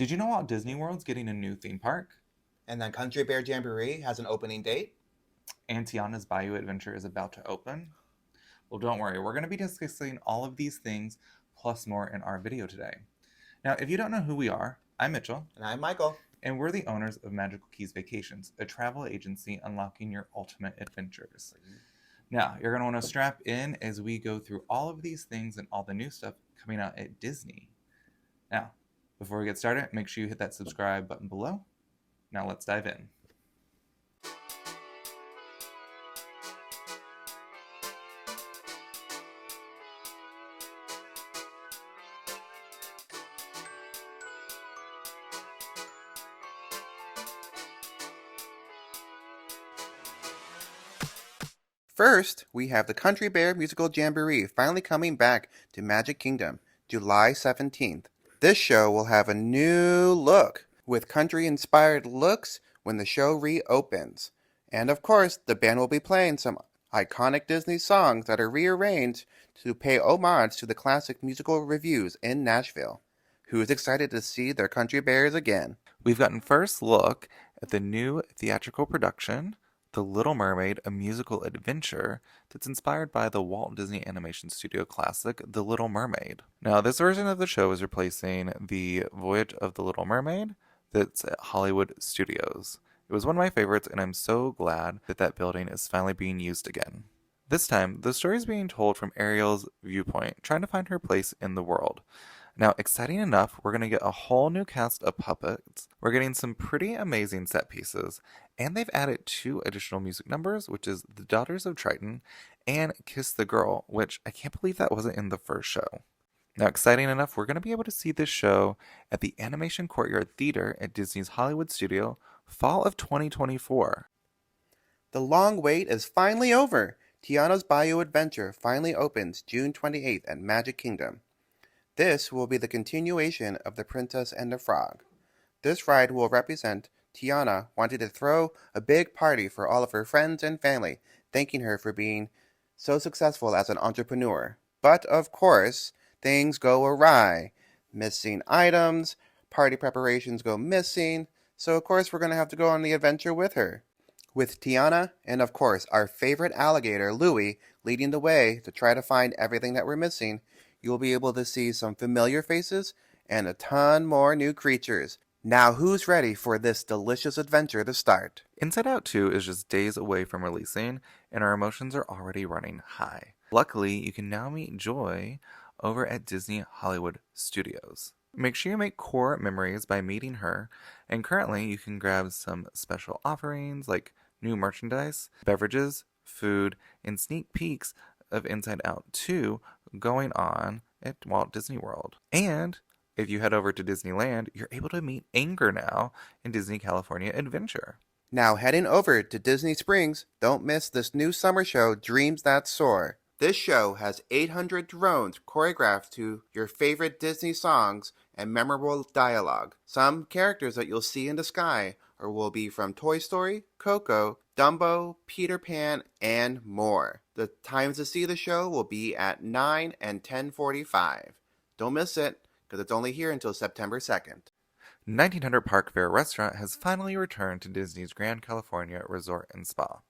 Did you know Walt Disney World's getting a new theme park? And then Country Bear Jamboree has an opening date. And Tiana's Bayou Adventure is about to open? Well, don't worry, we're going to be discussing all of these things plus more in our video today. Now, if you don't know who we are, I'm Mitchell, And I'm Michael. and we're the owners of Magical Keys Vacations, a travel agency unlocking your ultimate adventures. Now, you're going to want to strap in as we go through all of these things and all the new stuff coming out at Disney. Now, before we get started, make sure you hit that subscribe button below. Now let's dive in. First, we have the Country Bear Musical Jamboree finally coming back to Magic Kingdom, July 17th. This show will have a new look with country-inspired looks when the show reopens. And of course, the band will be playing some iconic Disney songs that are rearranged to pay homage to the classic musical reviews in Nashville. Who's excited to see their country bears again? We've gotten first look at the new theatrical production, The Little Mermaid, a musical adventure that's inspired by the Walt Disney Animation Studio classic, The Little Mermaid. Now, this version of the show is replacing the Voyage of the Little Mermaid that's at Hollywood Studios. It was one of my favorites, and I'm so glad that that building is finally being used again. This time, the story is being told from Ariel's viewpoint, trying to find her place in the world. Now, exciting enough, we're going to get a whole new cast of puppets. We're getting some pretty amazing set pieces, and they've added 2 additional music numbers, which is The Daughters of Triton and Kiss the Girl, which I can't believe that wasn't in the first show. Now, exciting enough, we're going to be able to see this show at the Animation Courtyard Theater at Disney's Hollywood Studio, fall of 2024. The long wait is finally over. Tiana's Bayou Adventure finally opens June 28th at Magic Kingdom. This will be the continuation of The Princess and the Frog. This ride will represent Tiana wanting to throw a big party for all of her friends and family, thanking her for being so successful as an entrepreneur. But of course, things go awry. Missing items, party preparations go missing, so of course we're going to have to go on the adventure with her. With Tiana and of course our favorite alligator, Louie, leading the way to try to find everything that we're missing, you'll be able to see some familiar faces and a ton more new creatures. Now who's ready for this delicious adventure to start? Inside Out 2 is just days away from releasing, and our emotions are already running high. Luckily, you can now meet Joy over at Disney Hollywood Studios. Make sure you make core memories by meeting her, and currently you can grab some special offerings like new merchandise, beverages, food, and sneak peeks of Inside Out 2 going on at Walt Disney World. And if you head over to Disneyland, you're able to meet Anger now in Disney California Adventure. Now heading over to Disney Springs, don't miss this new summer show, Dreams That Soar. This show has 800 drones choreographed to your favorite Disney songs and memorable dialogue. Some characters that you'll see in the sky will be from Toy Story, Coco, Dumbo, Peter Pan, and more. The times to see the show will be at 9 and 10:45. Don't miss it, because it's only here until September 2nd. 1900 Park Fair Restaurant has finally returned to Disney's Grand California Resort and Spa.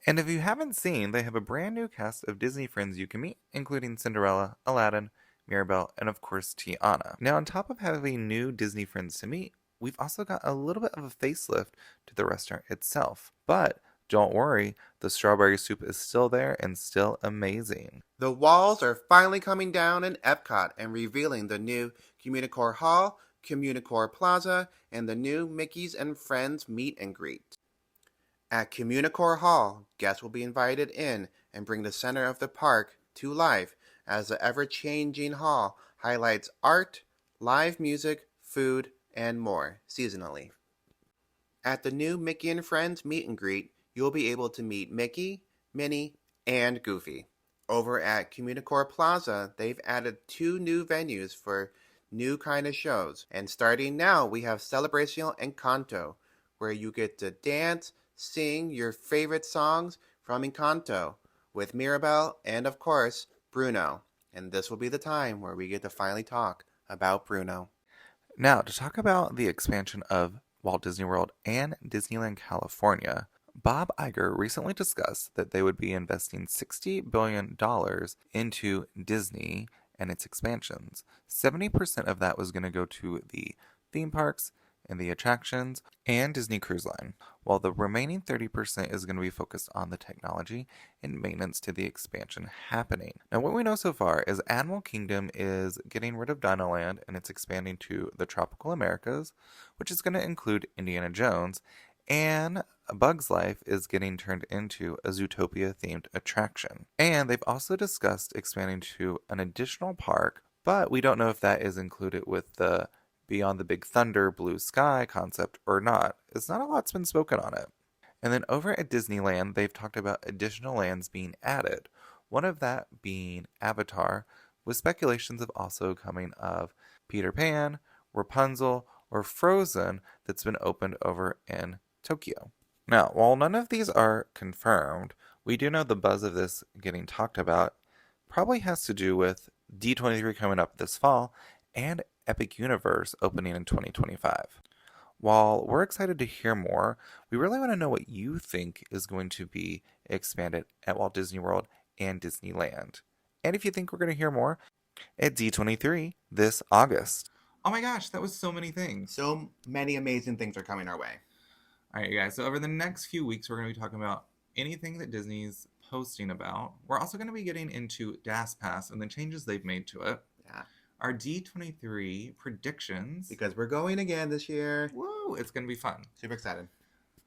And if you haven't seen, they have a brand new cast of Disney friends you can meet, including Cinderella, Aladdin, Mirabelle, and of course Tiana. Now, on top of having new Disney friends to meet, we've also got a little bit of a facelift to the restaurant itself. But don't worry, the strawberry soup is still there and still amazing. The walls are finally coming down in EPCOT and revealing the new CommuniCore Hall, CommuniCore Plaza, and the new Mickey's and Friends meet and greet. At CommuniCore Hall, guests will be invited in and bring the center of the park to life as the ever-changing hall highlights art, live music, food, and more seasonally. At the new Mickey and Friends meet and greet, you'll be able to meet Mickey, Minnie, and Goofy. Over at CommuniCore Plaza, they've added 2 new venues for new kind of shows. And starting now, we have Celebration Encanto, where you get to dance, sing your favorite songs from Encanto with Mirabelle and, of course, Bruno. And this will be the time where we get to finally talk about Bruno. Now, to talk about the expansion of Walt Disney World and Disneyland California, Bob Iger recently discussed that they would be investing $60 billion into Disney and its expansions. 70% of that was going to go to the theme parks and the attractions and Disney Cruise Line, while the remaining 30% is going to be focused on the technology and maintenance to the expansion happening. Now, what we know so far is Animal Kingdom is getting rid of Dinoland and it's expanding to the Tropical Americas, which is going to include Indiana Jones, and Bug's Life is getting turned into a Zootopia themed attraction. And they've also discussed expanding to an additional park, but we don't know if that is included with the Beyond the Big Thunder Blue Sky concept or not. It's not a lot's been spoken on it. And then over at Disneyland, they've talked about additional lands being added. One of that being Avatar, with speculations of also coming of Peter Pan, Rapunzel, or Frozen that's been opened over in Tokyo. Now, while none of these are confirmed, we do know the buzz of this getting talked about probably has to do with D23 coming up this fall and Epic Universe opening in 2025. While we're excited to hear more, we really want to know what you think is going to be expanded at Walt Disney World and Disneyland. And if you think we're going to hear more at D23 this August. Oh my gosh, that was so many things. So many amazing things are coming our way. All right, you guys. So over the next few weeks, we're going to be talking about anything that Disney's posting about. We're also going to be getting into DAS Pass and the changes they've made to it. Yeah. Our D23 predictions. Because we're going again this year. Woo! It's going to be fun. Super excited.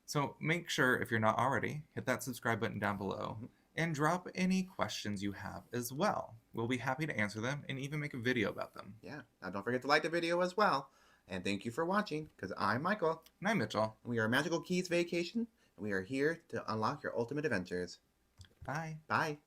So make sure, if you're not already, hit that subscribe button down below and drop any questions you have as well. We'll be happy to answer them and even make a video about them. Yeah. Now don't forget to like the video as well. And thank you for watching, because I'm Michael. And I'm Mitchell. And we are Magical Keys Vacation, and we are here to unlock your ultimate adventures. Bye. Bye.